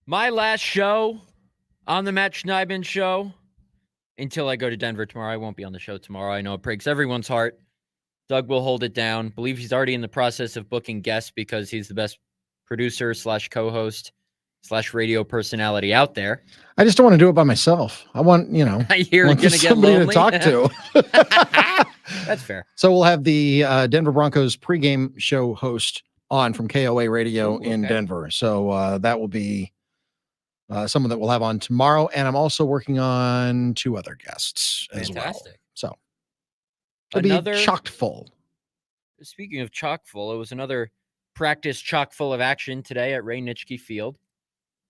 My last show on the Matt Schneidman show until I go to Denver tomorrow. I won't be on the show tomorrow. I know it breaks everyone's heart. Doug will hold it down. Believe he's already in the process of booking guests because he's the best producer / co-host / radio personality out there. I just don't want to do it by myself. I want, You're want going to get somebody lonely? to talk to. That's fair. So we'll have the Denver Broncos pregame show host on from KOA Radio in Denver. So that will be someone that we'll have on tomorrow. And I'm also working on 2 other guests as well. So it'll be chock full. Speaking of chock full, it was another practice chock full of action today at Ray Nitschke Field.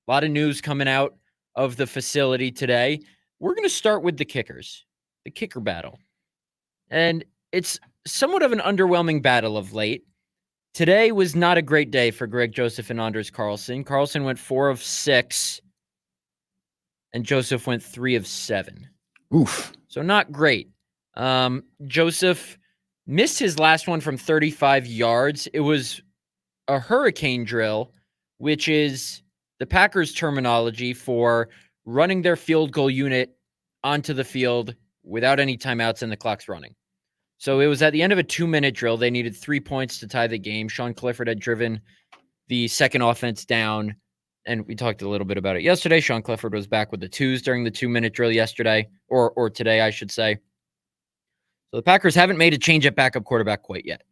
A lot of news coming out of the facility today. We're going to start with the kickers, the kicker battle. And it's somewhat of an underwhelming battle of late. Today was not a great day for Greg Joseph and Anders Carlson. Carlson went 4 of 6, and Joseph went 3 of 7. Oof. So not great. Joseph missed his last one from 35 yards. It was a hurricane drill, which is the Packers' terminology for running their field goal unit onto the field without any timeouts and the clock's running. So it was at the end of a 2-minute drill. They needed 3 points to tie the game. Sean Clifford had driven the second offense down, and we talked a little bit about it yesterday. Sean Clifford was back with the 2s during the 2-minute drill yesterday, or today, I should say. So the Packers haven't made a change at backup quarterback quite yet.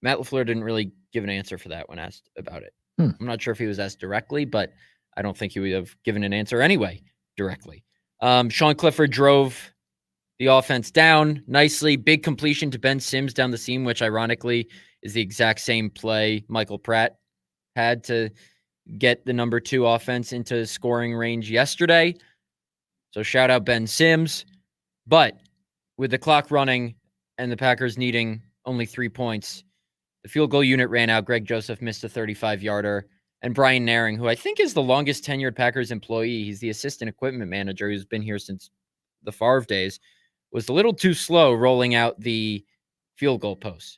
Matt LaFleur didn't really give an answer for that when asked about it. I'm not sure if he was asked directly, but I don't think he would have given an answer anyway directly. Sean Clifford drove the offense down nicely. Big completion to Ben Sims down the seam, which ironically is the exact same play Michael Pratt had to get the number 2 offense into scoring range yesterday. So shout out Ben Sims. But with the clock running and the Packers needing only 3 points, the field goal unit ran out. Greg Joseph missed a 35-yarder. And Brian Naring, who I think is the longest tenured Packers employee, he's the assistant equipment manager who's been here since the Favre days, was a little too slow rolling out the field goal posts.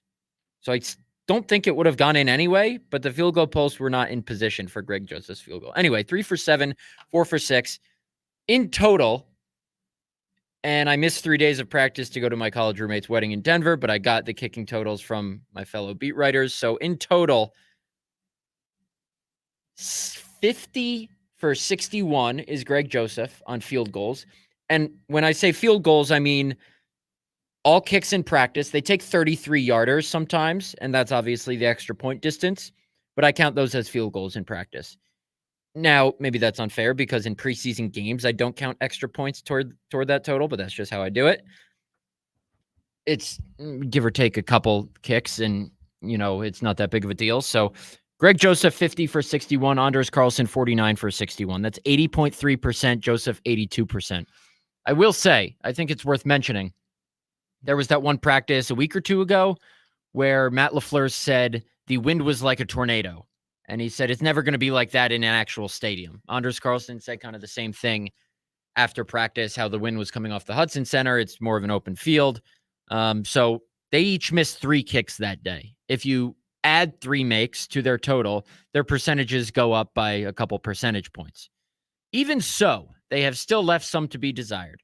So I don't think it would have gone in anyway, but the field goal posts were not in position for Greg Joseph's field goal. Anyway, 3 for 7, 4 for 6 in total. And I missed 3 days of practice to go to my college roommate's wedding in Denver, but I got the kicking totals from my fellow beat writers. So in total, 50 for 61 is Greg Joseph on field goals. And when I say field goals, I mean all kicks in practice. They take 33-yarders sometimes, and that's obviously the extra point distance, but I count those as field goals in practice. Now, maybe that's unfair because in preseason games, I don't count extra points toward that total, but that's just how I do it. It's give or take a couple kicks, and, it's not that big of a deal. So Greg Joseph, 50 for 61. Anders Carlson, 49 for 61. That's 80.3%. Joseph, 82%. I will say, I think it's worth mentioning, there was that one practice a week or 2 ago where Matt LaFleur said the wind was like a tornado. And he said it's never going to be like that in an actual stadium. Anders Carlson said kind of the same thing after practice, how the wind was coming off the Hudson Center. It's more of an open field. So they each missed 3 kicks that day. If you add 3 makes to their total, their percentages go up by a couple percentage points. Even so, they have still left some to be desired.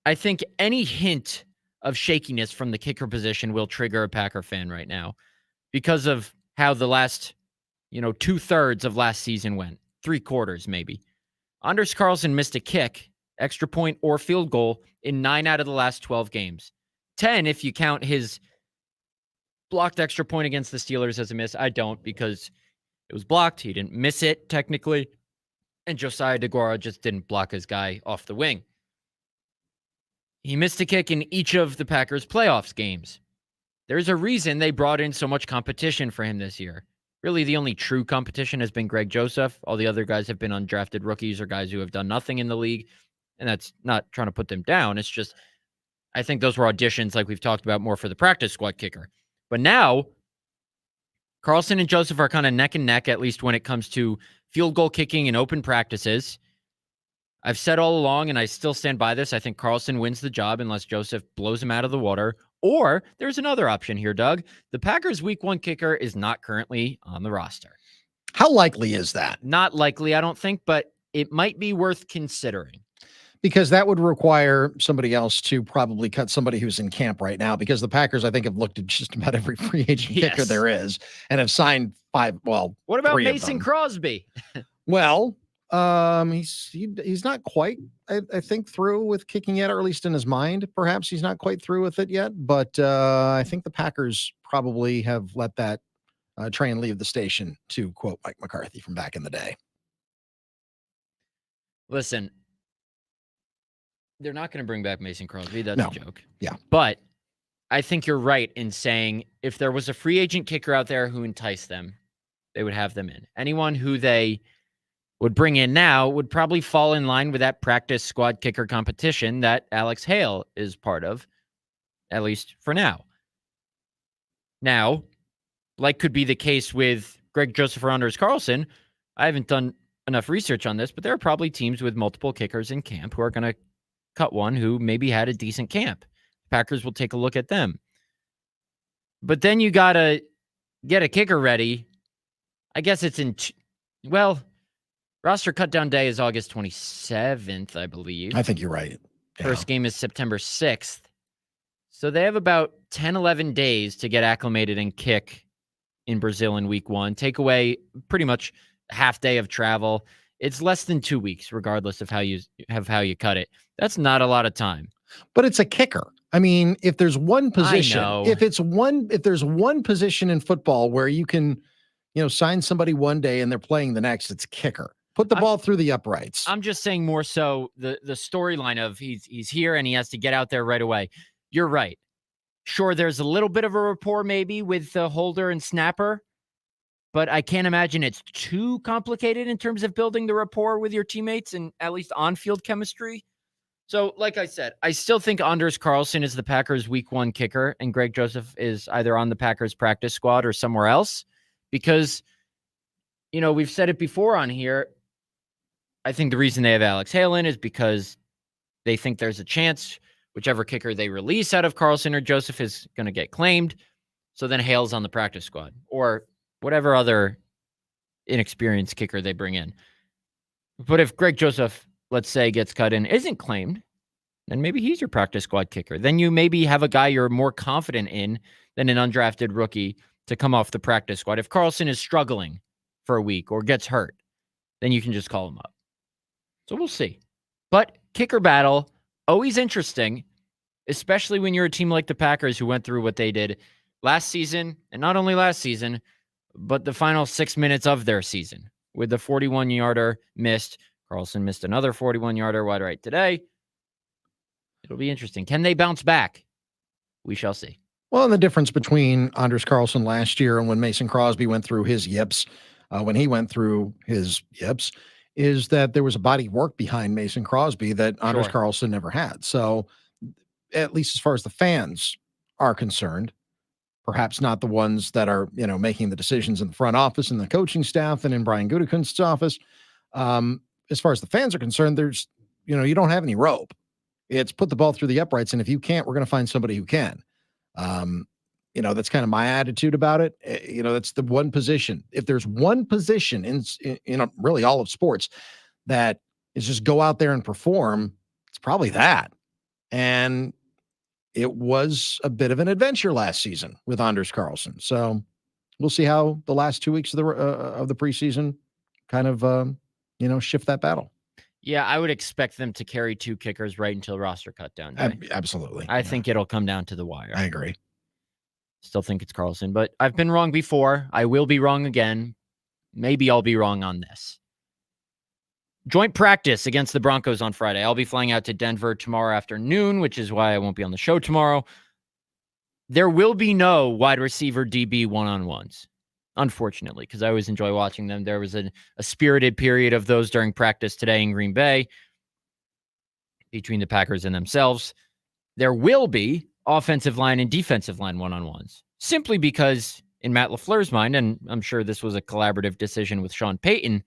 I think any hint of shakiness from the kicker position will trigger a Packer fan right now because of how the last 2/3 of last season went. 3/4 maybe. Anders Carlson missed a kick, extra point, or field goal in 9 out of the last 12 games. 10 if you count his blocked extra point against the Steelers as a miss. I don't because it was blocked. He didn't miss it technically. And Josiah DeGuara just didn't block his guy off the wing. He missed a kick in each of the Packers' playoffs games. There's a reason they brought in so much competition for him this year. Really, the only true competition has been Greg Joseph. All the other guys have been undrafted rookies or guys who have done nothing in the league. And that's not trying to put them down. It's just, I think those were auditions like we've talked about more for the practice squad kicker. But now, Carlson and Joseph are kind of neck and neck, at least when it comes to field goal kicking in open practices. I've said all along, and I still stand by this, I think Carlson wins the job unless Joseph blows him out of the water. Or there's another option here, Doug. The Packers' Week 1 kicker is not currently on the roster. How likely is that? Not likely, I don't think, but it might be worth considering. Because that would require somebody else to probably cut somebody who's in camp right now, because the Packers, I think, have looked at just about every free agent kicker there is and have signed what about Mason Crosby? Well, he's not quite, I think, through with kicking yet, or at least in his mind. Perhaps he's not quite through with it yet, but I think the Packers probably have let that train leave the station, to quote Mike McCarthy from back in the day. Listen, they're not going to bring back Mason Crosby. That's a joke. Yeah. But I think you're right in saying if there was a free agent kicker out there who enticed them, they would have them in. Anyone who they would bring in now would probably fall in line with that practice squad kicker competition that Alex Hale is part of, at least for now. Now, like could be the case with Greg Joseph or Anders Carlson, I haven't done enough research on this, but there are probably teams with multiple kickers in camp who are going to cut one who maybe had a decent camp. Packers will take a look at them. But then you got to get a kicker ready. I guess it's roster cutdown day is August 27th, I believe. I think you're right. Yeah. First game is September 6th. So they have about 10, 11 days to get acclimated and kick in Brazil in week 1. Take away pretty much a half day of travel. It's less than 2 weeks, regardless of how you cut it. That's not a lot of time. But it's a kicker. I mean, if there's one position, if there's one position in football where you can, sign somebody one day and they're playing the next, it's kicker. Put the ball through the uprights. I'm just saying more so the storyline of he's here and he has to get out there right away. You're right. Sure, there's a little bit of a rapport maybe with the holder and snapper, but I can't imagine it's too complicated in terms of building the rapport with your teammates and at least on-field chemistry. So, like I said, I still think Anders Carlson is the Packers' week 1 kicker, and Greg Joseph is either on the Packers practice squad or somewhere else because, we've said it before on here. I think the reason they have Alex Hale in is because they think there's a chance whichever kicker they release out of Carlson or Joseph is going to get claimed. So then Hale's on the practice squad or whatever other inexperienced kicker they bring in. But if Greg Joseph, let's say, gets cut in, isn't claimed, then maybe he's your practice squad kicker. Then you maybe have a guy you're more confident in than an undrafted rookie to come off the practice squad. If Carlson is struggling for a week or gets hurt, then you can just call him up. So we'll see. But kicker battle, always interesting, especially when you're a team like the Packers who went through what they did last season, and not only last season, but the final 6 minutes of their season with the 41-yarder missed. Carlson missed another 41-yarder wide right today. It'll be interesting. Can they bounce back? We shall see. Well, and the difference between Anders Carlson last year and when Mason Crosby went through his yips, is that there was a body of work behind Mason Crosby that Anders Carlson never had. So at least as far as the fans are concerned, perhaps not the ones that are, making the decisions in the front office and the coaching staff and in Brian Gutekunst's office. As far as the fans are concerned, there's, you don't have any rope. It's put the ball through the uprights. And if you can't, we're going to find somebody who can. That's kind of my attitude about it. That's the one position. If there's one position in really all of sports that is just go out there and perform, it's probably that. And it was a bit of an adventure last season with Anders Carlson. So we'll see how the last 2 weeks of the preseason kind of, shift that battle. Yeah, I would expect them to carry 2 kickers right until roster cutdown day. Absolutely. I think it'll come down to the wire. I agree. Still think it's Carlson, but I've been wrong before. I will be wrong again. Maybe I'll be wrong on this. Joint practice against the Broncos on Friday. I'll be flying out to Denver tomorrow afternoon, which is why I won't be on the show tomorrow. There will be no wide receiver DB one-on-ones, unfortunately, because I always enjoy watching them. There was a spirited period of those during practice today in Green Bay between the Packers and themselves. There will be offensive line and defensive line one-on-ones, simply because in Matt LaFleur's mind, and I'm sure this was a collaborative decision with Sean Payton,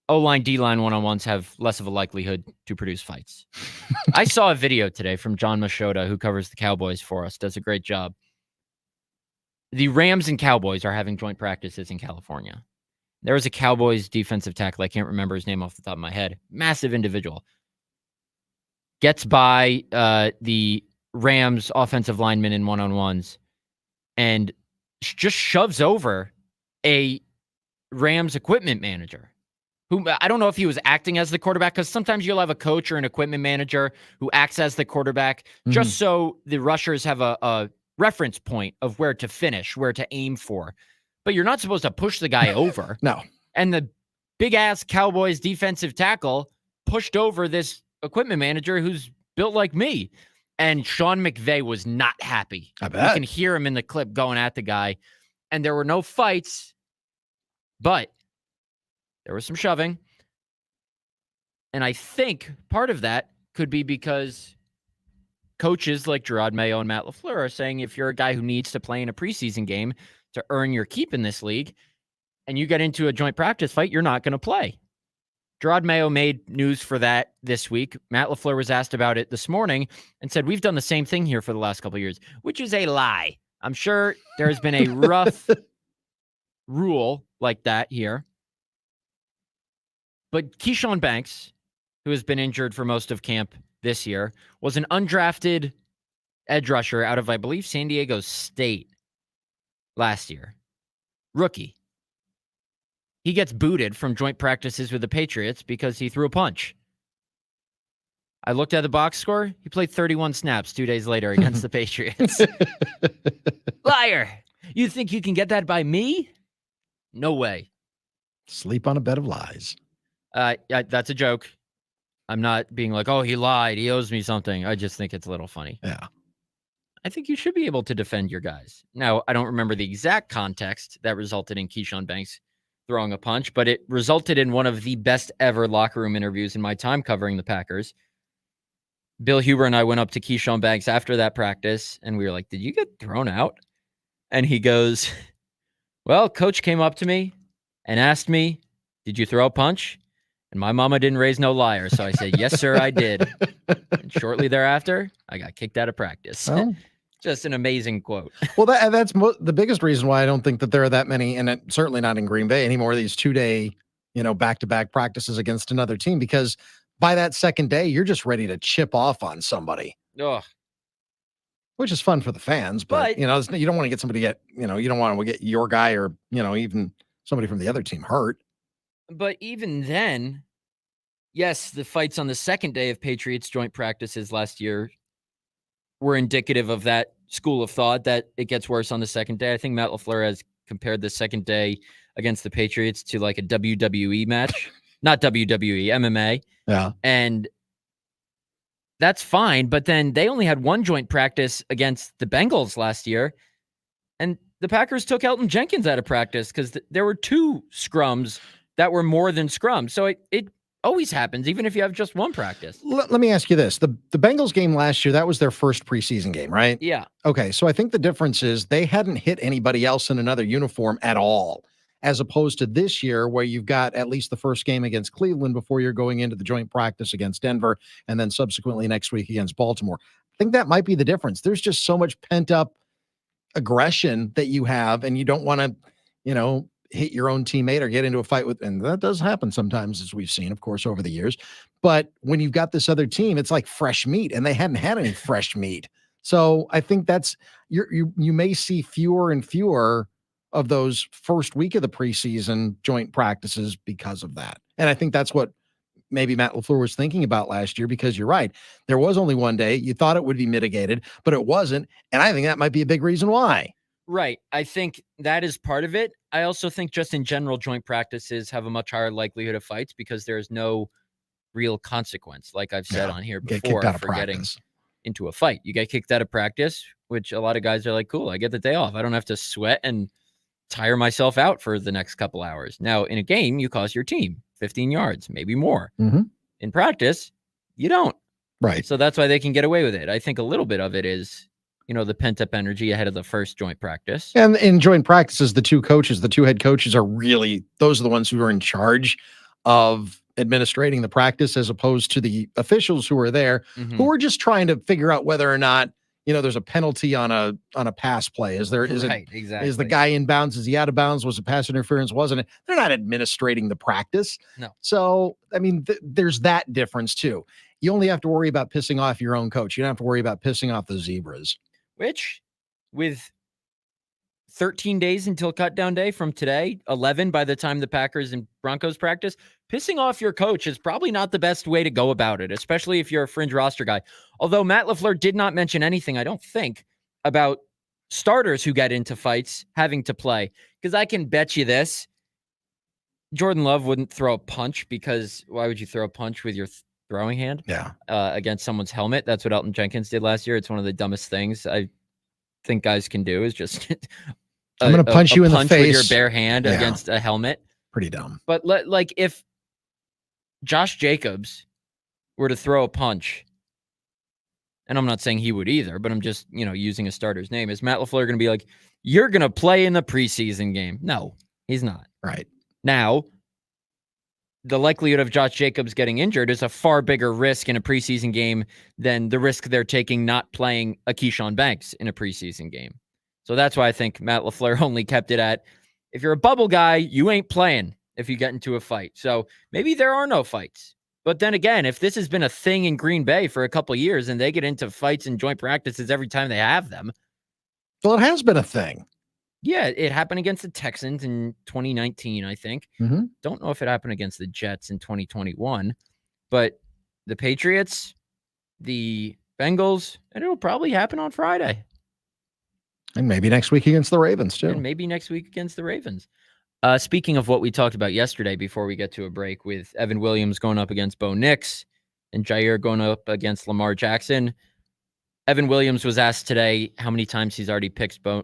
O-line, D-line one-on-ones have less of a likelihood to produce fights. I saw a video today from John Machota, who covers the Cowboys for us, does a great job. The Rams and Cowboys are having joint practices in California. There was a Cowboys defensive tackle. I can't remember his name off the top of my head. Massive individual. Gets by the Rams offensive lineman in one-on-ones and just shoves over a Rams equipment manager who, I don't know if he was acting as the quarterback, because sometimes you'll have a coach or an equipment manager who acts as the quarterback just so the rushers have a reference point of where to finish, where to aim for. But you're not supposed to push the guy over. No. And the big-ass Cowboys defensive tackle pushed over this equipment manager who's built like me. And Sean McVay was not happy. I bet. You can hear him in the clip going at the guy. And there were no fights, but there was some shoving. And I think part of that could be because coaches like Gerard Mayo and Matt LaFleur are saying if you're a guy who needs to play in a preseason game to earn your keep in this league and you get into a joint practice fight, you're not going to play. Gerard Mayo made news for that this week. Matt LaFleur was asked about it this morning and said, we've done the same thing here for the last couple of years, which is a lie. I'm sure there has been a rough rule like that here. But Keyshawn Banks, who has been injured for most of camp this year, was an undrafted edge rusher out of, I believe, San Diego State last year. Rookie. He gets booted from joint practices with the Patriots because he threw a punch. I looked at the box score. He played 31 snaps 2 days later against the Patriots. Liar. You think you can get that by me? No way. Sleep on a bed of lies. That's a joke. I'm not being like, oh, he lied. He owes me something. I just think it's a little funny. Yeah. I think you should be able to defend your guys. Now, I don't remember the exact context that resulted in Keyshawn Banks throwing a punch, but it resulted in one of the best ever locker room interviews in my time covering the Packers. Bill Huber and I went up to Keyshawn Banks after that practice, and we were like, did you get thrown out? And he goes, well, coach came up to me and asked me, did you throw a punch? And my mama didn't raise no liar. So I said, yes, sir, I did. And shortly thereafter, I got kicked out of practice. Well, just an amazing quote. Well, that's the biggest reason why I don't think that there are that many, and certainly not in Green Bay anymore, these 2-day, back-to-back practices against another team, because by that second day, you're just ready to chip off on somebody. Ugh. Which is fun for the fans, but you don't want to get somebody you don't want to get your guy or, even somebody from the other team hurt. But even then, yes, the fights on the second day of Patriots joint practices last year were indicative of that school of thought that it gets worse on the second day. I think Matt LaFleur has compared the second day against the Patriots to like a WWE match, not WWE, MMA. Yeah. And that's fine. But then they only had one joint practice against the Bengals last year. And the Packers took Elton Jenkins out of practice because there were 2 scrums that were more than scrums. So it always happens, even if you have just one practice. Let me ask you this. The Bengals game last year, that was their first preseason game, right? Yeah. Okay, so I think the difference is they hadn't hit anybody else in another uniform at all, as opposed to this year where you've got at least the first game against Cleveland before you're going into the joint practice against Denver, and then subsequently next week against Baltimore. I think that might be the difference. There's just so much pent-up aggression that you have, and you don't want to, hit your own teammate or get into a fight with, and that does happen sometimes, as we've seen, of course, over the years. But when you've got this other team, it's like fresh meat, and they hadn't had any fresh meat. So I think that's you may see fewer and fewer of those first week of the preseason joint practices because of that. And I think that's what maybe Matt LaFleur was thinking about last year, because you're right. There was only one day. You thought it would be mitigated, but it wasn't. And I think that might be a big reason why. Right. I think that is part of it. I also think just in general, joint practices have a much higher likelihood of fights because there's no real consequence, like I've said on here before, for getting into a fight. You get kicked out of practice, which a lot of guys are like, cool, I get the day off. I don't have to sweat and tire myself out for the next couple hours. Now, in a game, you cost your team 15 yards, maybe more. Mm-hmm. In practice, you don't. Right. So that's why they can get away with it. I think a little bit of it is, the pent-up energy ahead of the first joint practice. And in joint practices, the 2 head coaches are really, those are the ones who are in charge of administrating the practice, as opposed to the officials who are there, who are just trying to figure out whether or not, there's a penalty on a pass play. Right, exactly. Is the guy in bounds? Is he out of bounds? Was it pass interference? Wasn't it? They're not administrating the practice. No. So, I mean, there's that difference too. You only have to worry about pissing off your own coach. You don't have to worry about pissing off the Zebras. Which, with 13 days until cutdown day from today, 11 by the time the Packers and Broncos practice, pissing off your coach is probably not the best way to go about it, especially if you're a fringe roster guy. Although Matt LaFleur did not mention anything, I don't think, about starters who get into fights having to play. Because I can bet you this, Jordan Love wouldn't throw a punch, because why would you throw a punch with your throwing hand? Yeah. Against someone's helmet? That's what Elton Jenkins did last year. It's one of the dumbest things I think guys can do, is just I'm going to punch you in the face with your bare hand against a helmet. Pretty dumb. But if Josh Jacobs were to throw a punch, and I'm not saying he would either, but I'm just, using a starter's name, is Matt LaFleur going to be like, you're going to play in the preseason game? No, he's not. Right. Now, the likelihood of Josh Jacobs getting injured is a far bigger risk in a preseason game than the risk they're taking not playing a Keyshawn Banks in a preseason game. So that's why I think Matt LaFleur only kept it at, if you're a bubble guy, you ain't playing if you get into a fight. So maybe there are no fights. But then again, if this has been a thing in Green Bay for a couple of years and they get into fights and joint practices every time they have them. Well, it has been a thing. Yeah, it happened against the Texans in 2019, I think. Mm-hmm. Don't know if it happened against the Jets in 2021. But the Patriots, the Bengals, and it'll probably happen on Friday. And maybe next week against the Ravens, too. And maybe next week against the Ravens. Speaking of what we talked about yesterday before we get to a break, with Evan Williams going up against Bo Nix and Jair going up against Lamar Jackson, Evan Williams was asked today how many times he's already picked Bo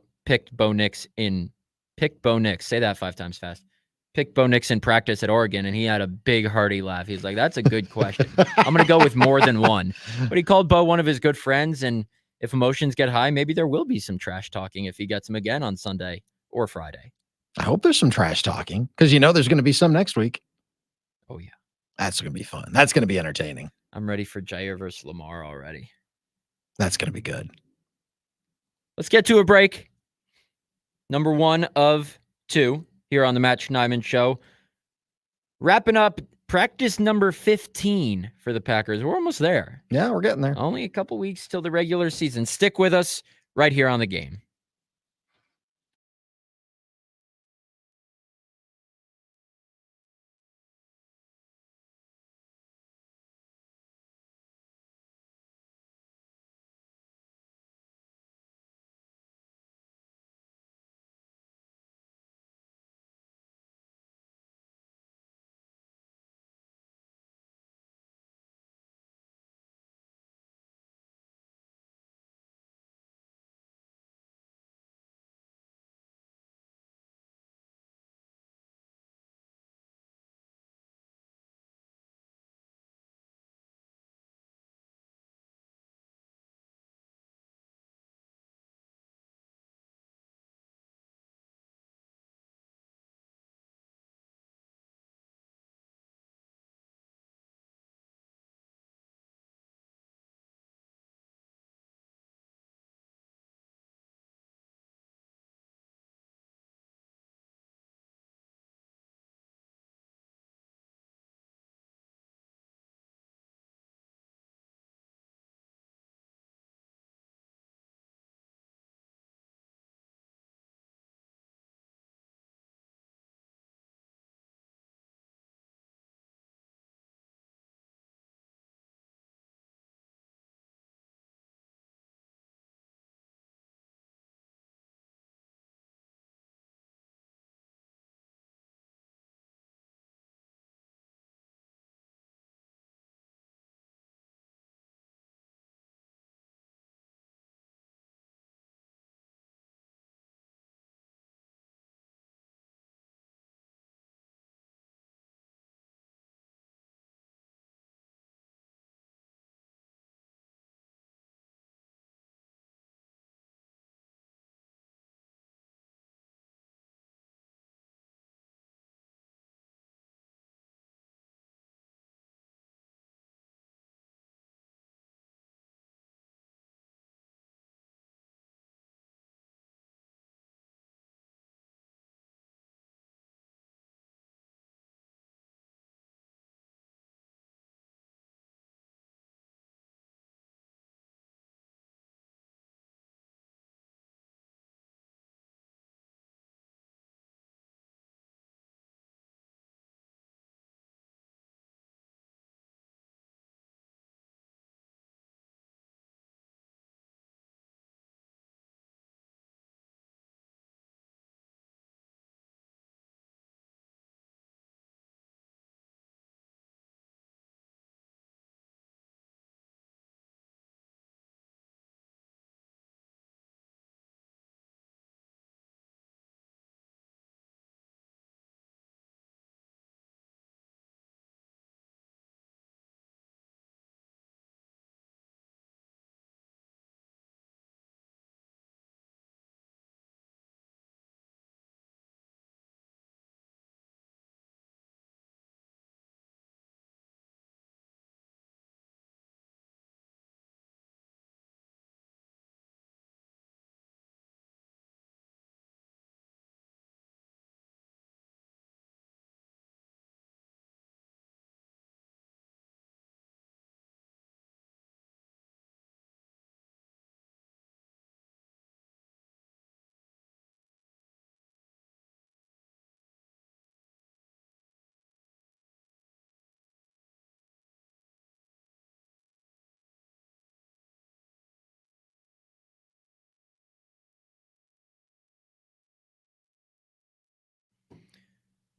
Nix. Say that 5 times fast. Picked Bo Nix in practice at Oregon, and he had a big hearty laugh. He's like, that's a good question. I'm going to go with more than one. But he called Bo one of his good friends, and if emotions get high, maybe there will be some trash talking if he gets him again on Sunday or Friday. I hope there's some trash talking, because there's going to be some next week. Oh, yeah. That's going to be fun. That's going to be entertaining. I'm ready for Jair versus Lamar already. That's going to be good. Let's get to a break. Number 1 of 2 here on the Matt Schneidman Show. Wrapping up practice number 15 for the Packers. We're almost there. Yeah, we're getting there. Only a couple weeks till the regular season. Stick with us right here on The Game.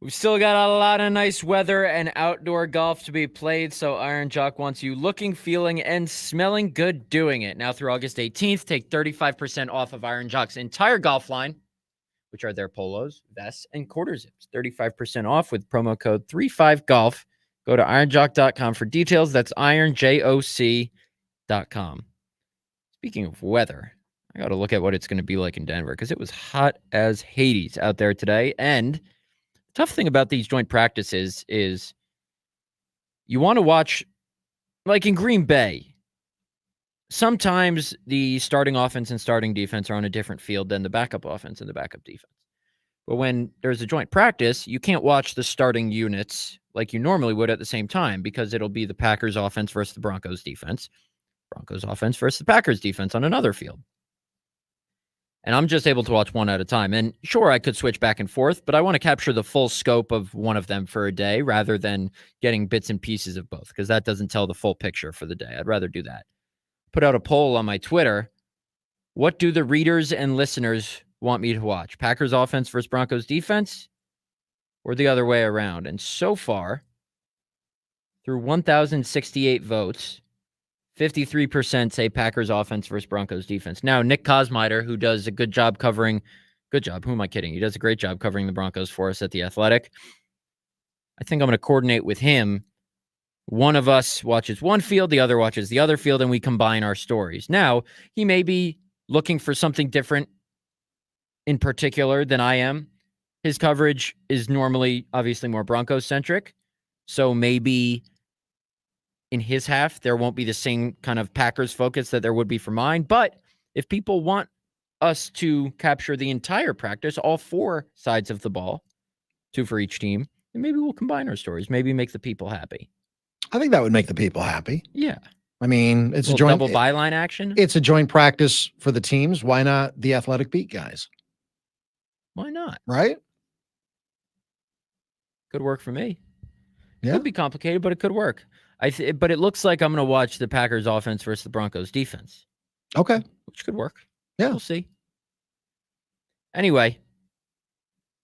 We've still got a lot of nice weather and outdoor golf to be played, so Iron Jock wants you looking, feeling, and smelling good doing it. Now through August 18th, take 35% off of Iron Jock's entire golf line, which are their polos, vests, and quarter zips. 35% off with promo code 35golf. Go to ironjock.com for details. That's ironjoc.com. Speaking of weather, I got to look at what it's going to be like in Denver because it was hot as Hades out there today. And the tough thing about these joint practices is you want to watch, like in Green Bay, sometimes the starting offense and starting defense are on a different field than the backup offense and the backup defense. But when there's a joint practice, you can't watch the starting units like you normally would at the same time because it'll be the Packers offense versus the Broncos defense, Broncos offense versus the Packers defense on another field. And I'm just able to watch one at a time. And sure, I could switch back and forth, but I want to capture the full scope of one of them for a day rather than getting bits and pieces of both because that doesn't tell the full picture for the day. I'd rather do that. Put out a poll on my Twitter. What do the readers and listeners want me to watch? Packers offense versus Broncos defense or the other way around? And so far, through 1,068 votes, 53% say Packers offense versus Broncos defense. Now, Nick Kosmider, who does a good job covering, who am I kidding? He does a great job covering the Broncos for us at The Athletic. I think I'm going to coordinate with him. One of us watches one field, the other watches the other field, and we combine our stories. Now, he may be looking for something different in particular than I am. His coverage is normally obviously more Broncos-centric, so maybe in his half, there won't be the same kind of Packers focus that there would be for mine. But if people want us to capture the entire practice, all four sides of the ball, two for each team, then maybe we'll combine our stories, maybe make the people happy. I think that would make the people happy. Yeah. I mean, it's a joint double byline action. It's a joint practice for the teams. Why not the Athletic beat guys? Why not? Right? Could work for me. Yeah. Could be complicated, but it could work. But it looks like I'm going to watch the Packers offense versus the Broncos defense. Okay. Which could work. Yeah. We'll see. Anyway,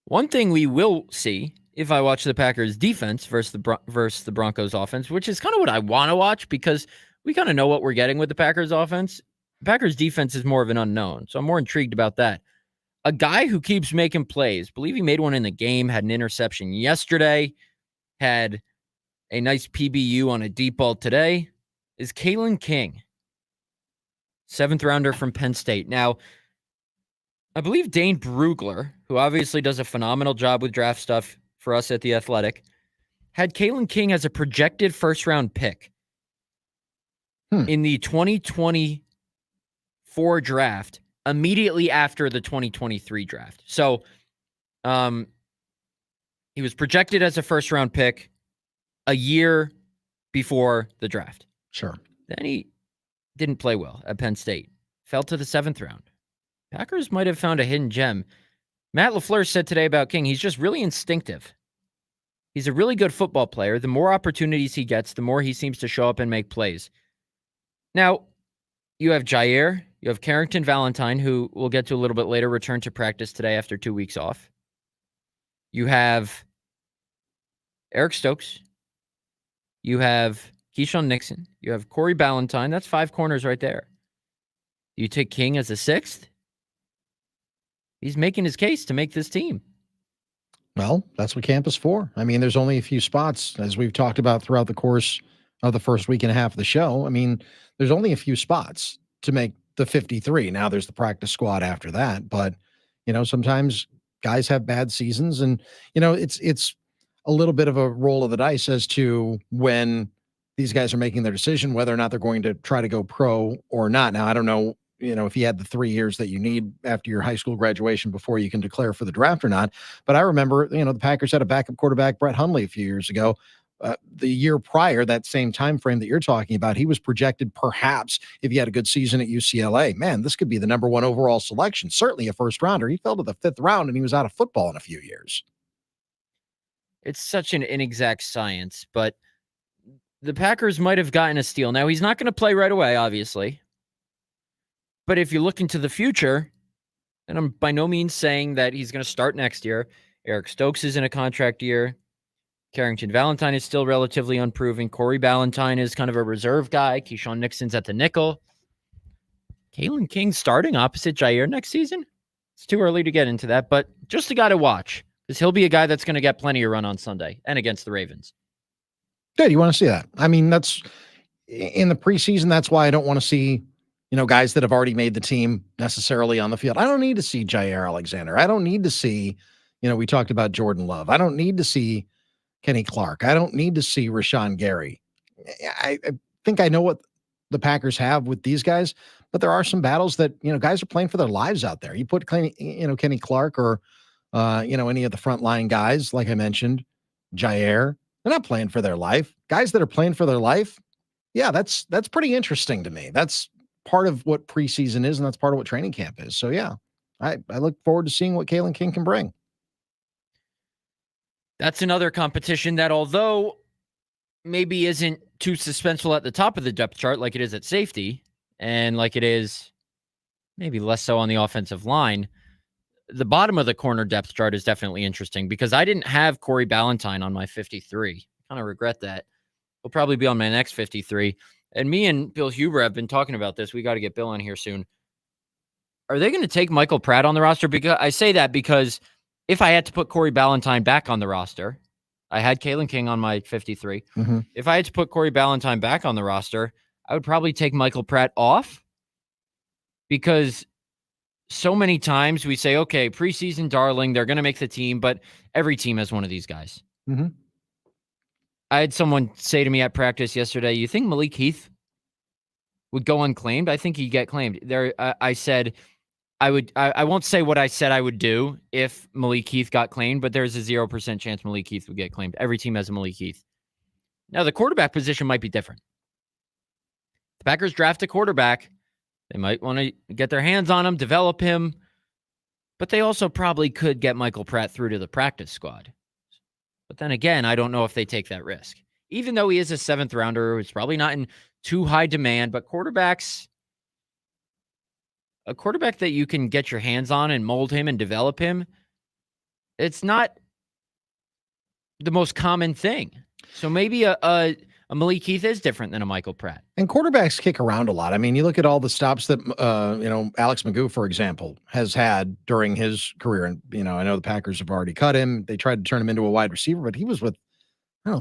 one thing we will see if I watch the Packers defense versus the Broncos offense, which is kind of what I want to watch because we kind of know what we're getting with the Packers offense. The Packers defense is more of an unknown, so I'm more intrigued about that. A guy who keeps making plays, believe he made one in the game, had an interception yesterday, had a nice PBU on a deep ball today, is Kalen King, 7th rounder from Penn State. Now, I believe Dane Brugler, who obviously does a phenomenal job with draft stuff for us at The Athletic, had Kalen King as a projected first-round pick in the 2024 draft, immediately after the 2023 draft. So, he was projected as a first-round pick a year before the draft. Sure. Then he didn't play well at Penn State. Fell to the 7th round. Packers might have found a hidden gem. Matt LaFleur said today about King, he's just really instinctive. He's a really good football player. The more opportunities he gets, the more he seems to show up and make plays. Now, you have Jair, you have Carrington Valentine, who we'll get to a little bit later, returned to practice today after 2 weeks off. You have Eric Stokes. You have Keyshawn Nixon. You have Corey Ballantyne. That's 5 corners right there. You take King as a 6th. He's making his case to make this team. Well, that's what camp is for. I mean, there's only a few spots, as we've talked about throughout the course of the first week and a half of the show. I mean, there's only a few spots to make the 53. Now there's the practice squad after that. But, sometimes guys have bad seasons and, it's a little bit of a roll of the dice as to when these guys are making their decision, whether or not they're going to try to go pro or not. Now, I don't know, if you had the 3 years that you need after your high school graduation before you can declare for the draft or not. But I remember, the Packers had a backup quarterback, Brett Hundley, a few years ago. The year prior, that same time frame that you're talking about, he was projected perhaps, if he had a good season at UCLA, man, this could be the number 1 overall selection, certainly a first rounder. He fell to the 5th round and he was out of football in a few years. It's such an inexact science, but the Packers might have gotten a steal. Now, he's not going to play right away, obviously. But if you look into the future, and I'm by no means saying that he's going to start next year, Eric Stokes is in a contract year. Carrington Valentine is still relatively unproven. Corey Ballantyne is kind of a reserve guy. Keyshawn Nixon's at the nickel. Kalen King starting opposite Jair next season? It's too early to get into that, but just a guy to watch because he'll be a guy that's going to get plenty of run on Sunday and against the Ravens. Good. You want to see that? I mean, that's in the preseason. That's why I don't want to see, guys that have already made the team necessarily on the field. I don't need to see Jair Alexander. I don't need to see, we talked about Jordan Love. I don't need to see Kenny Clark. I don't need to see Rashawn Gary. I think I know what the Packers have with these guys, but there are some battles that, guys are playing for their lives out there. You put Kenny Clark or, any of the frontline guys, like I mentioned, Jair, they're not playing for their life. Guys that are playing for their life. Yeah, that's pretty interesting to me. That's part of what preseason is, and that's part of what training camp is. So yeah, I look forward to seeing what Kalen King can bring. That's another competition that, although maybe isn't too suspenseful at the top of the depth chart like it is at safety, and like it is maybe less so on the offensive line, the bottom of the corner depth chart is definitely interesting because I didn't have Corey Ballantyne on my 53. I kind of regret that. He'll probably be on my next 53. And me and Bill Huber have been talking about this. We got to get Bill on here soon. Are they going to take Michael Pratt on the roster? Because I say that because if I had to put Corey Ballantyne back on the roster, I had Kalen King on my 53. Mm-hmm. If I had to put Corey Ballantyne back on the roster, I would probably take Michael Pratt off because so many times we say, okay, preseason darling, they're going to make the team, but every team has one of these guys. Mm-hmm. I had someone say to me at practice yesterday, you think Malik Heath would go unclaimed? I think he'd get claimed. I said I won't say what I said I would do if Malik Heath got claimed, but there's a 0% chance Malik Heath would get claimed. Every team has a Malik Heath. Now, the quarterback position might be different. The Packers draft a quarterback. They might want to get their hands on him, develop him, but they also probably could get Michael Pratt through to the practice squad. But then again, I don't know if they take that risk. Even though he is a 7th rounder, who's probably not in too high demand, but a quarterback that you can get your hands on and mold him and develop him, it's not the most common thing. So maybe a Malik Heath is different than a Michael Pratt. And quarterbacks kick around a lot. I mean, you look at all the stops that, Alex Magoo, for example, has had during his career. And, I know the Packers have already cut him. They tried to turn him into a wide receiver, but he was with,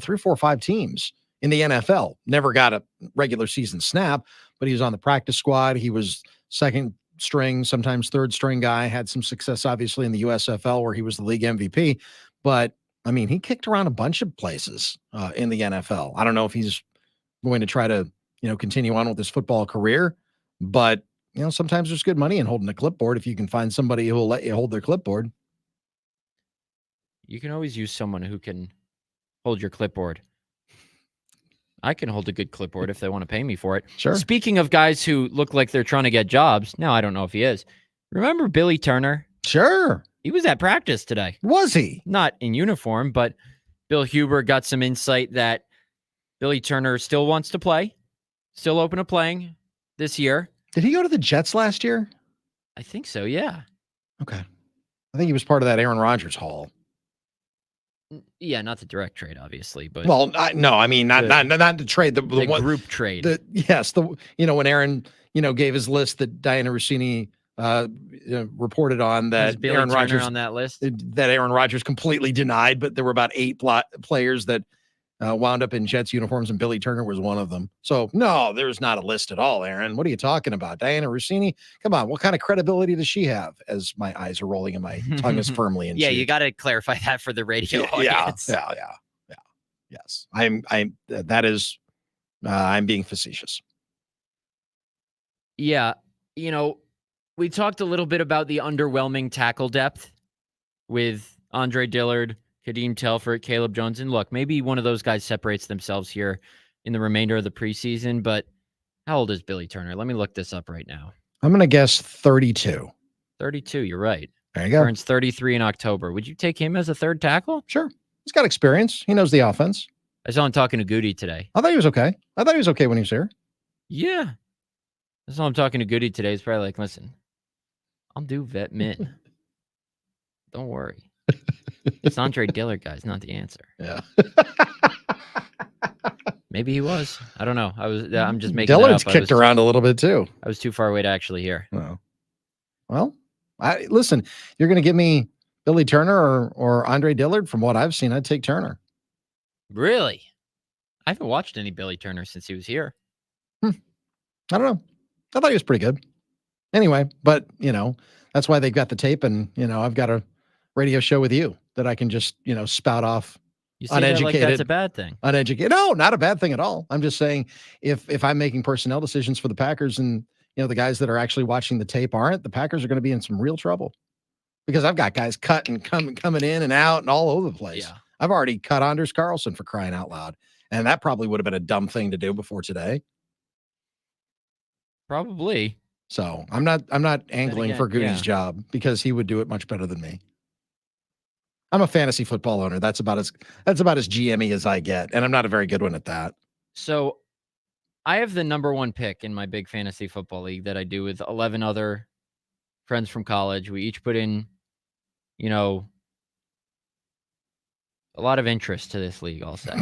3, 4, 5 teams in the NFL. Never got a regular season snap, but he was on the practice squad. He was second string, sometimes third string guy, had some success, obviously, in the USFL where he was the league MVP. But I mean, he kicked around a bunch of places in the NFL. I don't know if he's going to try to, continue on with his football career, but, sometimes there's good money in holding a clipboard if you can find somebody who will let you hold their clipboard. You can always use someone who can hold your clipboard. I can hold a good clipboard if they want to pay me for it. Sure. Speaking of guys who look like they're trying to get jobs, now I don't know if he is. Remember Billy Turner? Sure. He was at practice today. Was he? Not in uniform, but Bill Huber got some insight that Billy Turner still wants to play, still open to playing this year. Did he go to the Jets last year? I think so, yeah. Okay. I think he was part of that Aaron Rodgers haul. Yeah, not the direct trade, obviously, but well, no, I mean not the trade, the one, group trade. When Aaron gave his list that Diana Rossini reported on that Aaron Rodgers on that list that Aaron Rodgers completely denied, but there were about 8 players that wound up in Jets uniforms, and Billy Turner was one of them. So no, there's not a list at all, Aaron. What are you talking about? Diana Rossini? Come on, what kind of credibility does she have? As my eyes are rolling and my tongue is firmly in cheek. You got to clarify that for the radio audience. Yeah. Yes, I'm being facetious. Yeah, we talked a little bit about the underwhelming tackle depth with Andre Dillard, Kadeem Telford, Caleb Jones. And look, maybe one of those guys separates themselves here in the remainder of the preseason, but how old is Billy Turner? Let me look this up right now. I'm going to guess 32. 32, you're right. There you go. Turns 33 in October. Would you take him as a third tackle? Sure. He's got experience. He knows the offense. I saw him talking to Goody today. I thought he was okay. When he was here. Yeah. I saw him talking to Goody today. He's probably like, listen, I'll do vet min. Don't worry. It's Andre Dillard, guys, not the answer. Yeah. Maybe he was. I don't know. I'm just making Dillard's that up. kicked around a little bit too. I was too far away to actually hear. Oh. Well, listen, you're going to give me Billy Turner or Andre Dillard. From what I've seen, I'd take Turner. Really? I haven't watched any Billy Turner since he was here. I don't know. I thought he was pretty good. Anyway, but, that's why they've got the tape, and, I've got a radio show with you that I can just, spout off. You say that like that's a bad thing. Uneducated. No, not a bad thing at all. I'm just saying if I'm making personnel decisions for the Packers and, the guys that are actually watching the tape aren't, the Packers are going to be in some real trouble because I've got guys cut and coming in and out and all over the place. Yeah. I've already cut Anders Carlson, for crying out loud. And that probably would have been a dumb thing to do before today. Probably. So I'm not angling for Goody's job because he would do it much better than me. I'm a fantasy football owner. That's about as GM-y as I get. And I'm not a very good one at that. So I have the number one pick in my big fantasy football league that I do with 11 other friends from college. We each put in, a lot of interest to this league, I'll say.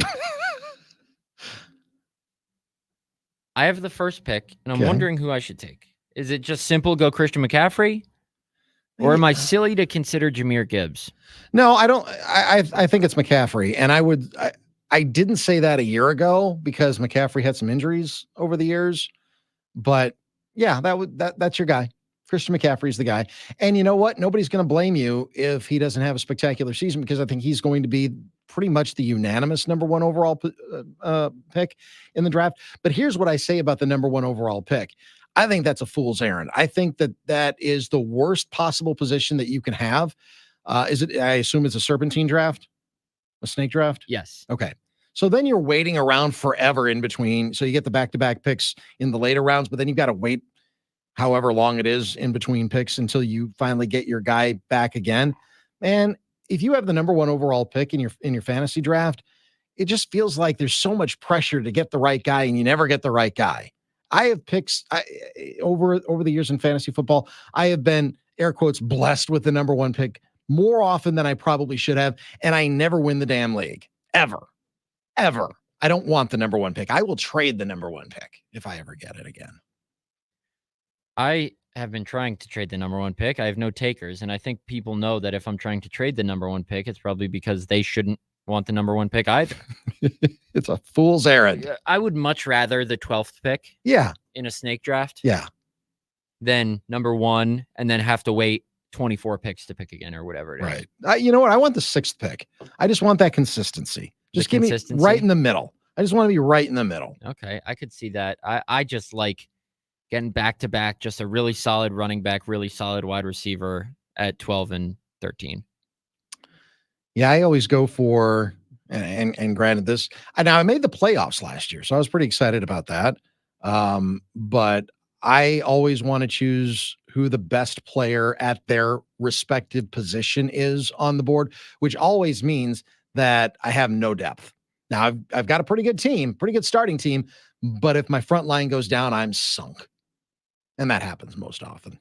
I have the first pick, and I'm wondering who I should take. Is it just simple, go Christian McCaffrey? Or am I silly to consider Jahmyr Gibbs? No, I don't. I think it's McCaffrey. And I didn't say that a year ago because McCaffrey had some injuries over the years. But yeah, that's your guy. Christian McCaffrey's the guy. And you know what? Nobody's going to blame you if he doesn't have a spectacular season because I think he's going to be pretty much the unanimous number one overall pick in the draft. But here's what I say about the number one overall pick. I think that's a fool's errand. I think that is the worst possible position that you can have. Is it? I assume it's a serpentine draft, a snake draft? Yes. Okay. So then you're waiting around forever in between. So you get the back-to-back picks in the later rounds, but then you've got to wait however long it is in between picks until you finally get your guy back again. And if you have the number one overall pick in your fantasy draft, it just feels like there's so much pressure to get the right guy and you never get the right guy. I have picks over the years in fantasy football. I have been, air quotes, blessed with the number one pick more often than I probably should have. And I never win the damn league. Ever. I don't want the number one pick. I will trade the number one pick if I ever get it again. I have been trying to trade the number one pick. I have no takers. And I think people know that if I'm trying to trade the number one pick, it's probably because they shouldn't want the number one pick either. It's a fool's errand. I would much rather the 12th pick. Yeah. In a snake draft. Yeah. Than number one and then have to wait 24 picks to pick again or whatever it is. Right. You know what? I want the 6th pick. I just want that consistency. Just give me right in the middle. I just want to be right in the middle. Okay. I could see that. I just like getting back to back, just a really solid running back, really solid wide receiver at 12 and 13. Yeah, I always go for, and granted this, now I made the playoffs last year, so I was pretty excited about that. But I always want to choose who the best player at their respective position is on the board, which always means that I have no depth. Now I've got a pretty good team, pretty good starting team, but if my front line goes down, I'm sunk. And that happens most often.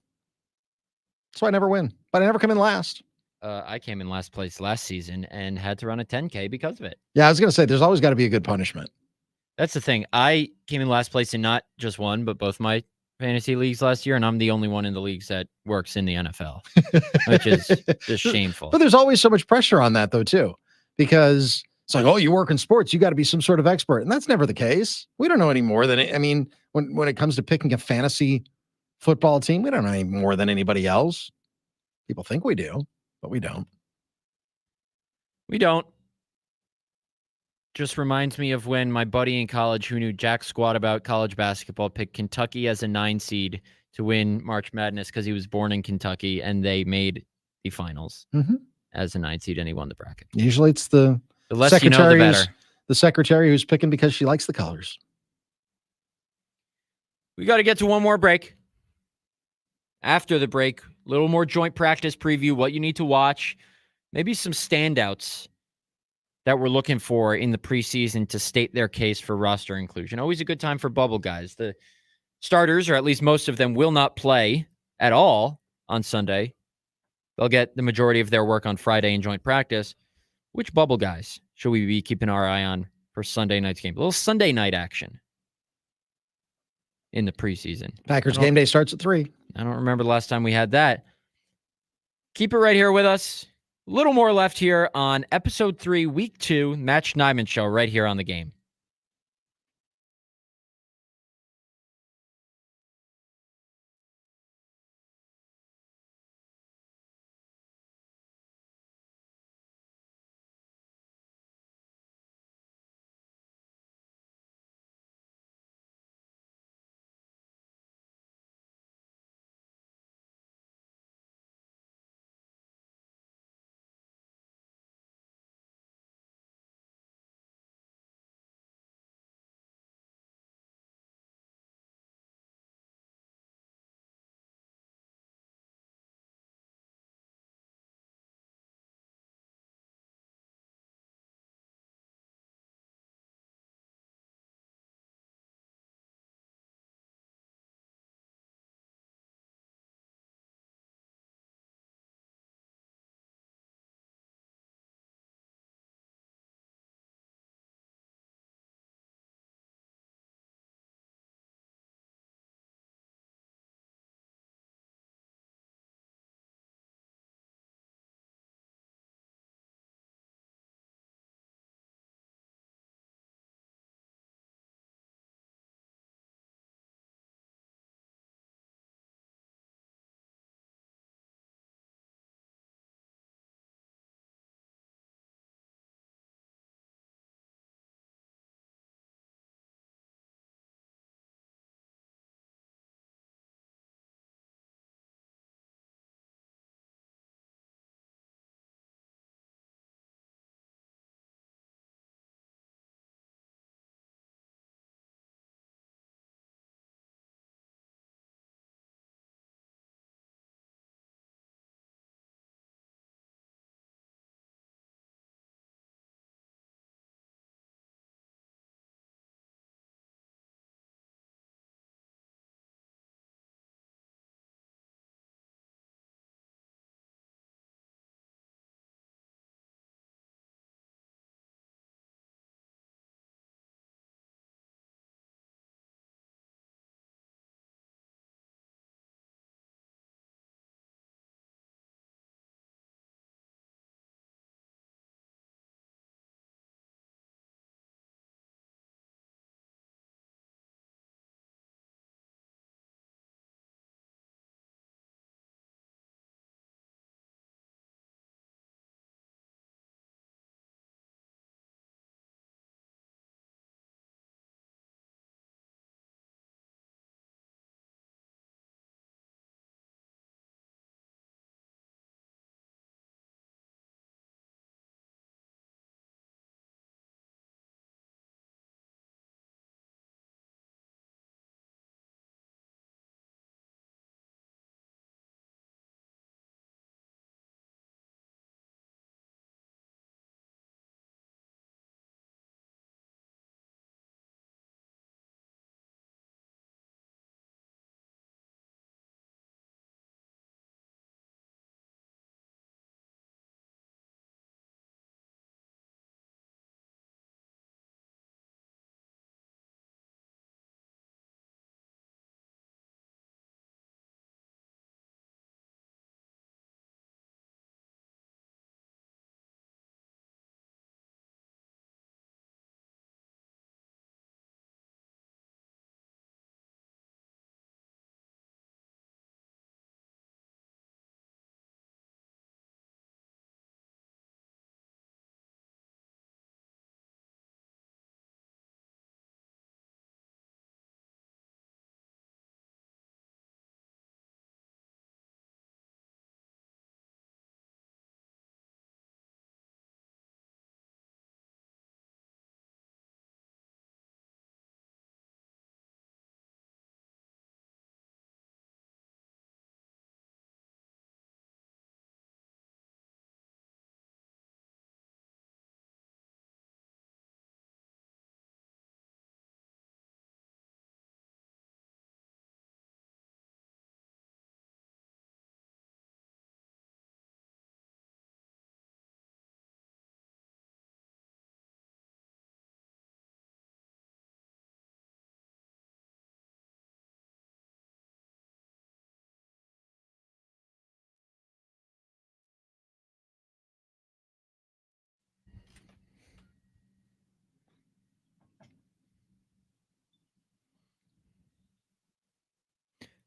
So I never win, but I never come in last. I came in last place last season and had to run a 10K because of it. Yeah, I was going to say, there's always got to be a good punishment. That's the thing. I came in last place in not just one, but both my fantasy leagues last year, and I'm the only one in the leagues that works in the NFL, which is just shameful. But there's always so much pressure on that, though, too, because it's like, oh, you work in sports, you got to be some sort of expert. And that's never the case. We don't know any more than it. I mean, when it comes to picking a fantasy football team, we don't know any more than anybody else. People think we do, but we don't. We don't. Just reminds me of when my buddy in college who knew jack squat about college basketball picked Kentucky as a 9 seed to win March Madness because he was born in Kentucky and they made the finals as a 9 seed and he won the bracket. Usually it's the less you know, the better. The secretary who's picking because she likes the colors. We got to get to one more break. After the break, a little more joint practice preview, what you need to watch, maybe some standouts that we're looking for in the preseason to state their case for roster inclusion. Always a good time for bubble guys. The starters, or at least most of them, will not play at all on Sunday. They'll get the majority of their work on Friday in joint practice. Which bubble guys should we be keeping our eye on for Sunday night's game? A little Sunday night action in the preseason. Packers game day starts at 3. I don't remember the last time we had that. Keep it right here with us. A little more left here on episode 3, week 2, Matt Schneidman Show, right here on The Game.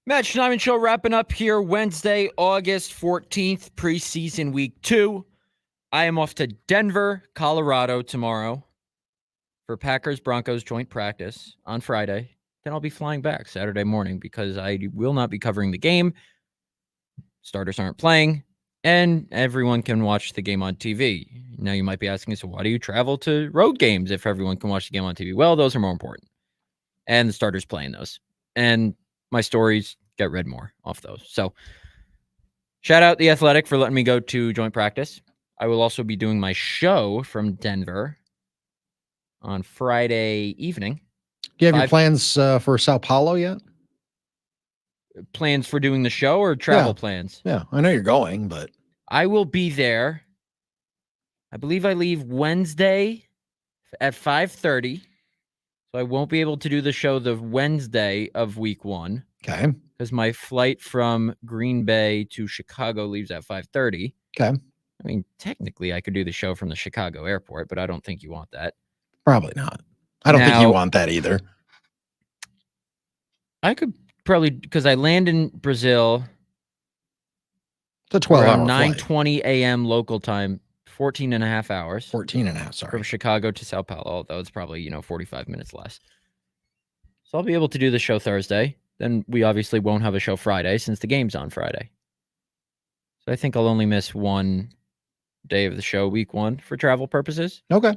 Matt Schneidman Show wrapping up here Wednesday, August 14th, preseason week 2. I am off to Denver, Colorado tomorrow for Packers-Broncos joint practice on Friday. Then I'll be flying back Saturday morning because I will not be covering the game. Starters aren't playing, and everyone can watch the game on TV. Now you might be asking, so why do you travel to road games if everyone can watch the game on TV? Well, those are more important. And the starters playing those. And my stories get read more off those. So shout out The Athletic for letting me go to joint practice. I will also be doing my show from Denver on Friday evening. Do you have your plans for Sao Paulo yet? Plans for doing the show or travel plans? Yeah, I know you're going, but I will be there. I believe I leave Wednesday at 5:30. So I won't be able to do the show the Wednesday of week 1. Okay. Because my flight from Green Bay to Chicago leaves at 5:30. Okay. I mean, technically, I could do the show from the Chicago airport, but I don't think you want that. Probably not. I don't think you want that either. I could probably, because I land in Brazil. It's a 12-hour around 9:20 a.m. local time, 14 and a half hours. 14 and a half, sorry. From Chicago to Sao Paulo, although it's probably, 45 minutes less. So I'll be able to do the show Thursday. Then we obviously won't have a show Friday since the game's on Friday. So I think I'll only miss one day of the show, week 1, for travel purposes. Okay.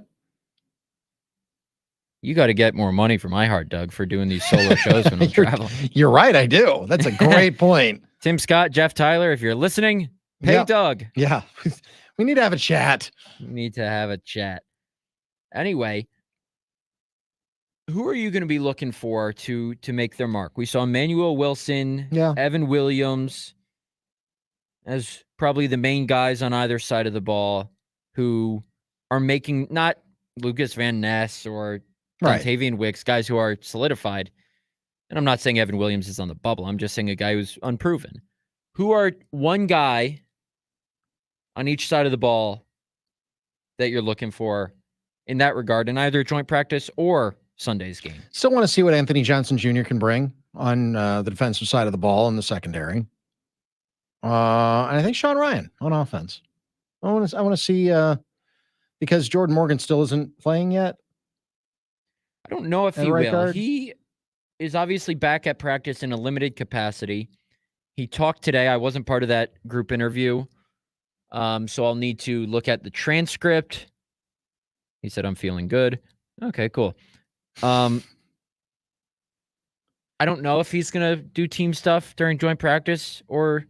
You got to get more money for my heart, Doug, for doing these solo shows when I'm traveling. You're right, I do. That's a great point. Tim Scott, Jeff Tyler, if you're listening, pay Doug. Yeah. We need to have a chat. We need to have a chat. Anyway, who are you going to be looking for to make their mark? We saw Emmanuel Wilson, Evan Williams as probably the main guys on either side of the ball who are making, not Lucas Van Ness or Dontavian Wicks, guys who are solidified. And I'm not saying Evan Williams is on the bubble. I'm just saying a guy who's unproven. Who are one guy on each side of the ball that you're looking for in that regard in either joint practice or Sunday's game? Still want to see what Anthony Johnson Jr. can bring on the defensive side of the ball in the secondary. And I think Sean Ryan on offense. I want to see because Jordan Morgan still isn't playing yet. I don't know if he will. Guard. He is obviously back at practice in a limited capacity. He talked today. I wasn't part of that group interview. So I'll need to look at the transcript. He said, I'm feeling good. Okay, cool. I don't know if he's going to do team stuff during joint practice or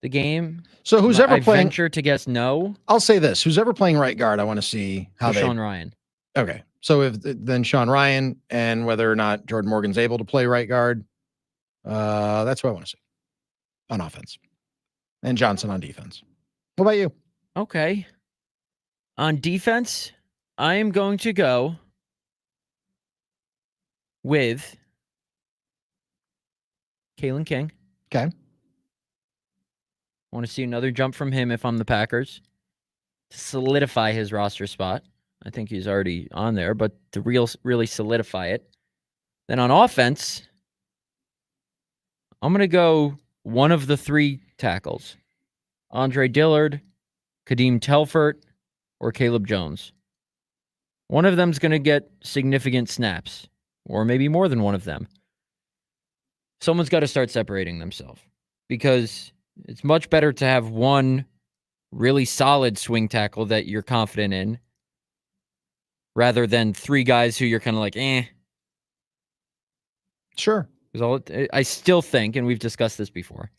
the game. So who's ever playing? I venture to guess no. I'll say this. Who's ever playing right guard, I want to see how Sean Ryan. Okay. So if then Sean Ryan and whether or not Jordan Morgan's able to play right guard, that's what I want to see on offense. And Johnson on defense. What about you? Okay. On defense, I am going to go with Kalen King. Okay. I want to see another jump from him if I'm the Packers to solidify his roster spot. I think he's already on there, but to really solidify it. Then on offense, I'm going to go one of the 3 tackles. Andre Dillard, Kadeem Telfort, or Caleb Jones. One of them's going to get significant snaps, or maybe more than one of them. Someone's got to start separating themselves because it's much better to have one really solid swing tackle that you're confident in rather than 3 guys who you're kind of like, eh. Sure. I still think, and we've discussed this before,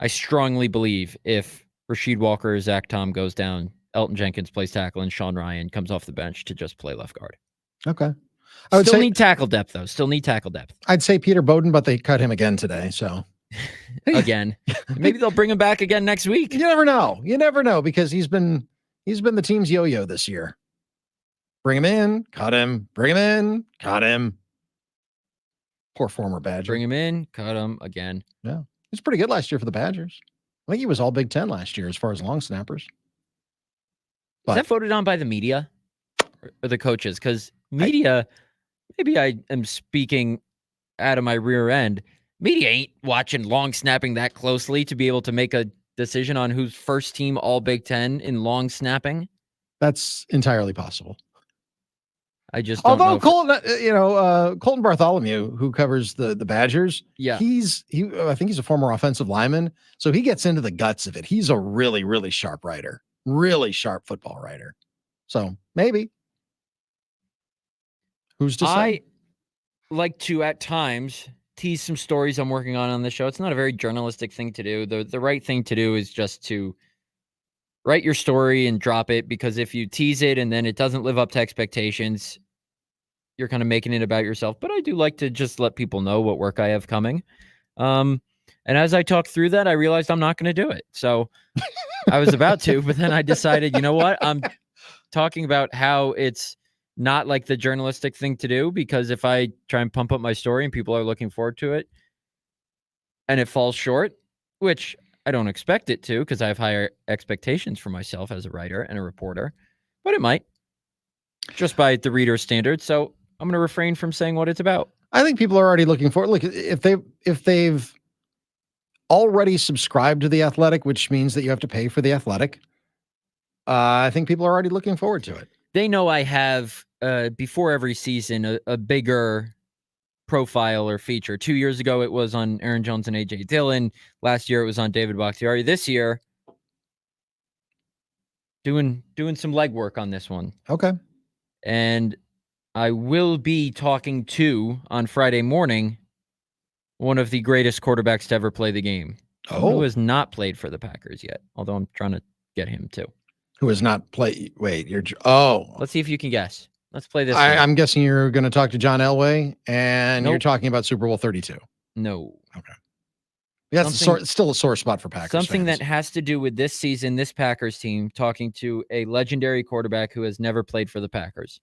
I strongly believe if Rasheed Walker or Zach Tom goes down, Elton Jenkins plays tackle, and Sean Ryan comes off the bench to just play left guard. Okay. Still need tackle depth, though. Still need tackle depth. I'd say Peter Bowden, but they cut him again today, so. Again. Maybe they'll bring him back again next week. You never know. You never know because he's been the team's yo-yo this year. Bring him in, cut him. Bring him in, cut him. Poor former Badger. Bring him in, cut him again. Yeah. He was pretty good last year for the Badgers. I think he was all Big Ten last year as far as long snappers. Is that voted on by the media or the coaches? Because media, maybe I am speaking out of my rear end. Media ain't watching long snapping that closely to be able to make a decision on who's first team all Big Ten in long snapping. That's entirely possible. I just don't Although know. Colton Bartholomew, who covers the Badgers, Yeah. I think he's a former offensive lineman, so he gets into the guts of it. He's a really, really sharp writer, really sharp football writer. So maybe. Who's to say? I like to at times tease some stories I'm working on the show. It's not a very journalistic thing to do. The right thing to do is just to write your story and drop it, because if you tease it and then it doesn't live up to expectations, you're kind of making it about yourself. But I do like to just let people know what work I have coming. And as I talked through that, I realized I'm not going to do it. So I was about to, but then I decided, you know what? I'm talking about how it's not like the journalistic thing to do, because if I try and pump up my story and people are looking forward to it and it falls short, which I don't expect it to, because I have higher expectations for myself as a writer and a reporter, but it might, just by the reader's standards. So I'm going to refrain from saying what it's about. I think people are already looking for it. Look, if they've already subscribed to The Athletic, which means that you have to pay for The Athletic, I think people are already looking forward to it. They know I have, before every season, a bigger profile or feature. 2 years ago, it was on Aaron Jones and A.J. Dillon. Last year, it was on David Bakhtiari. This year, doing some legwork on this one. Okay. And I will be talking to, on Friday morning, one of the greatest quarterbacks to ever play the game. Who has not played for the Packers yet, although I'm trying to get him to. Who has not played? Wait, Let's see if you can guess. Let's play this. I'm guessing you're going to talk to John Elway, and Nope. You're talking about Super Bowl 32. No. Okay. That's still a sore spot for Packers Something fans. that has to do with this season, this Packers team, talking to a legendary quarterback who has never played for the Packers.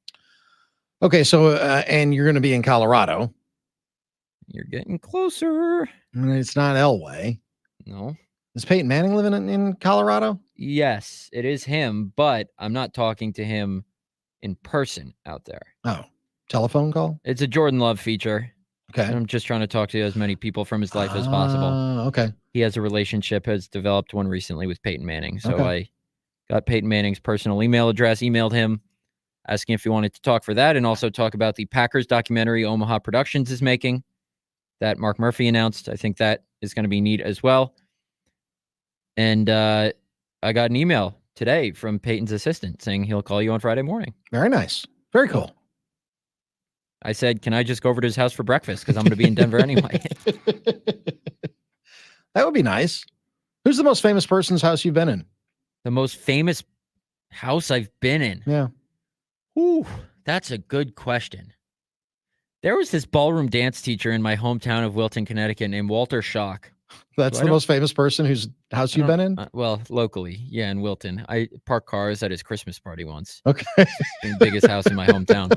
Okay, so and you're going to be in Colorado. You're getting closer. It's not Elway. No. Is Peyton Manning living in Colorado? Yes, it is him, but I'm not talking to him in person out there. Oh, telephone call? It's a Jordan Love feature. Okay. I'm just trying to talk to as many people from his life as possible. Okay. He has developed one recently with Peyton Manning. So I got Peyton Manning's personal email address, emailed him, asking if he wanted to talk for that, and also talk about the Packers documentary Omaha Productions is making that Mark Murphy announced. I think that is going to be neat as well. And I got an email today from Peyton's assistant saying he'll call you on Friday morning. Very nice. Very cool. I said, can I just go over to his house for breakfast? Because I'm going to be in Denver anyway. That would be nice. Who's the most famous person's house you've been in? The most famous house I've been in? Yeah. Ooh, that's a good question. There was this ballroom dance teacher in my hometown of Wilton, Connecticut named Walter Schock. That's the most famous person whose house you've been in? Well, locally, yeah, in Wilton. I parked cars at his Christmas party once. Okay. The biggest house in my hometown.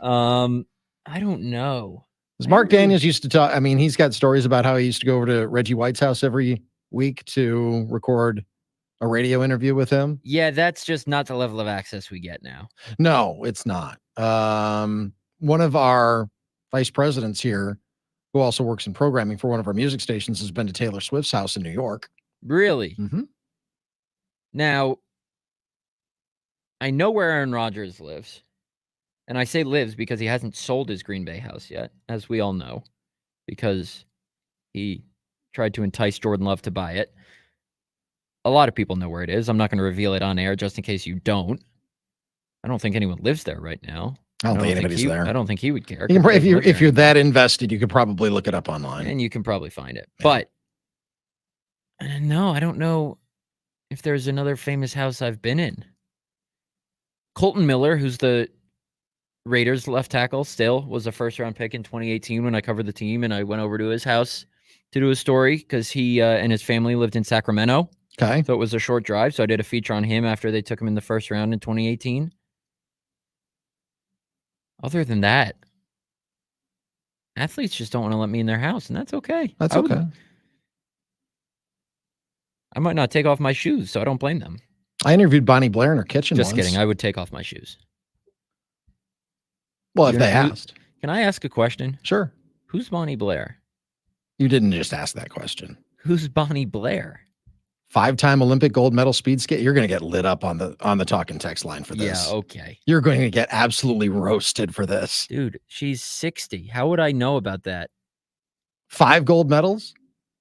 I don't know. Mark Daniels used to talk. I mean, he's got stories about how he used to go over to Reggie White's house every week to record a radio interview with him. Yeah, that's just not the level of access we get now. No, it's not. One of our vice presidents here, who also works in programming for one of our music stations, has been to Taylor Swift's house in New York. Really? Mm-hmm. Now, I know where Aaron Rodgers lives. And I say lives because he hasn't sold his Green Bay house yet, as we all know, because he tried to entice Jordan Love to buy it. A lot of people know where it is. I'm not going to reveal it on air just in case you don't. I don't think anyone lives there right now. I don't think anybody's there. I don't think he would care. If you're that invested, you could probably look it up online. And you can probably find it. Yeah. But no, I don't know if there's another famous house I've been in. Colton Miller, who's the Raiders left tackle, still was a first-round pick in 2018 when I covered the team, and I went over to his house to do a story because he and his family lived in Sacramento. Okay. So it was a short drive, so I did a feature on him after they took him in the first round in 2018. Other than that, athletes just don't want to let me in their house, and that's okay. That's okay. I might not take off my shoes, so I don't blame them. I interviewed Bonnie Blair in her kitchen Just once. kidding. I would take off my shoes. Well, if they asked. Can I ask a question? Sure. Who's Bonnie Blair? You didn't just ask that question. Who's Bonnie Blair? 5-time Olympic gold medal speed skate. You're going to get lit up on the talk and text line for this. Yeah, okay. You're going to get absolutely roasted for this. Dude, she's 60. How would I know about that? 5 gold medals?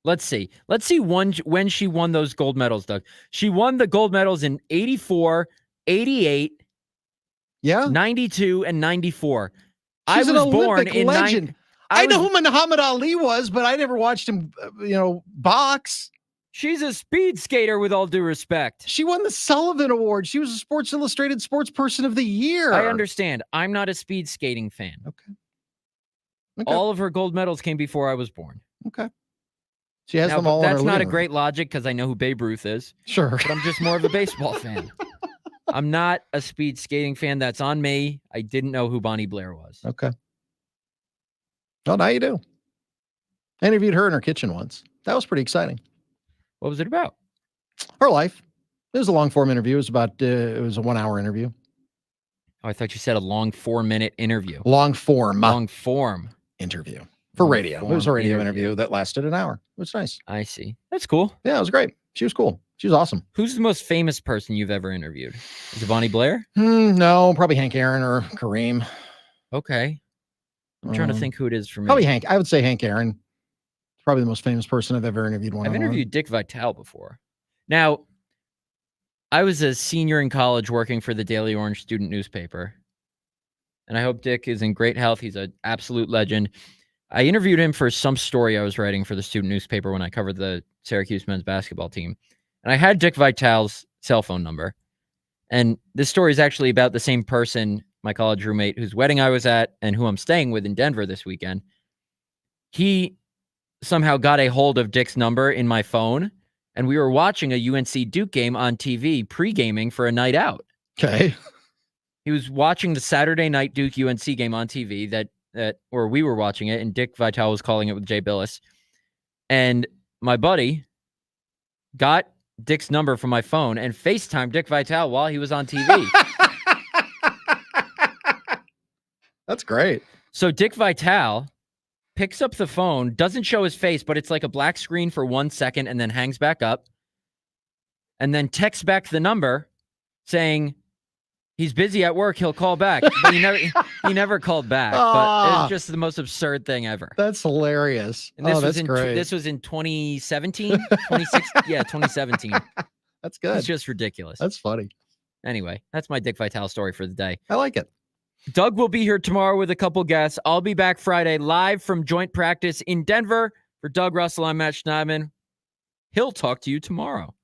Let's see. Let's see when she won those gold medals, Doug. She won the gold medals in 84, 88, yeah, 92, and 94. She's I was an Olympic born in legend. I know who Muhammad Ali was, but I never watched him, box. She's a speed skater, with all due respect. She won the Sullivan Award. She was a Sports Illustrated Sports Person of the Year. I understand. I'm not a speed skating fan. Okay. All of her gold medals came before I was born. Okay. She has them all. That's not a great logic because I know who Babe Ruth is. Sure. But I'm just more of a baseball fan. I'm not a speed skating fan. That's on me. I didn't know who Bonnie Blair was. Okay. Well, now you do. I interviewed her in her kitchen once. That was pretty exciting. What was it about? Her life. It was a long form interview. It was a 1-hour interview. Oh, I thought you said a long 4-minute interview. Long form interview. For radio. It was a radio interview that lasted an hour. It was nice. I see. That's cool. Yeah, it was great. She was cool. She was awesome. Who's the most famous person you've ever interviewed? Is it Bonnie Blair? No, probably Hank Aaron or Kareem. Okay. I'm trying to think who it is for me. Probably Hank. I would say Hank Aaron. Probably the most famous person I've ever interviewed. I've interviewed Dick Vitale before. Now, I was a senior in college working for the Daily Orange student newspaper. And I hope Dick is in great health. He's an absolute legend. I interviewed him for some story I was writing for the student newspaper when I covered the Syracuse men's basketball team. And I had Dick Vitale's cell phone number. And this story is actually about the same person, my college roommate, whose wedding I was at and who I'm staying with in Denver this weekend. He somehow got a hold of Dick's number in my phone, and we were watching a UNC Duke game on TV, pre-gaming for a night out. Okay. He was watching the Saturday night Duke UNC game on TV or we were watching it, and Dick Vitale was calling it with Jay Billis. And my buddy got Dick's number from my phone and FaceTimed Dick Vitale while he was on TV. That's great. So Dick Vitale picks up the phone, doesn't show his face, but it's like a black screen for 1 second and then hangs back up, and then texts back the number saying he's busy at work, he'll call back. But he never called back. But it was just the most absurd thing ever. That's hilarious. And this great. This was in 2017, 2016. Yeah, 2017. That's good. It's just ridiculous. That's funny. Anyway, that's my Dick Vitale story for the day. I like it. Doug will be here tomorrow with a couple guests. I'll be back Friday live from joint practice in Denver. For Doug Russell, I'm Matt Schneidman. He'll talk to you tomorrow.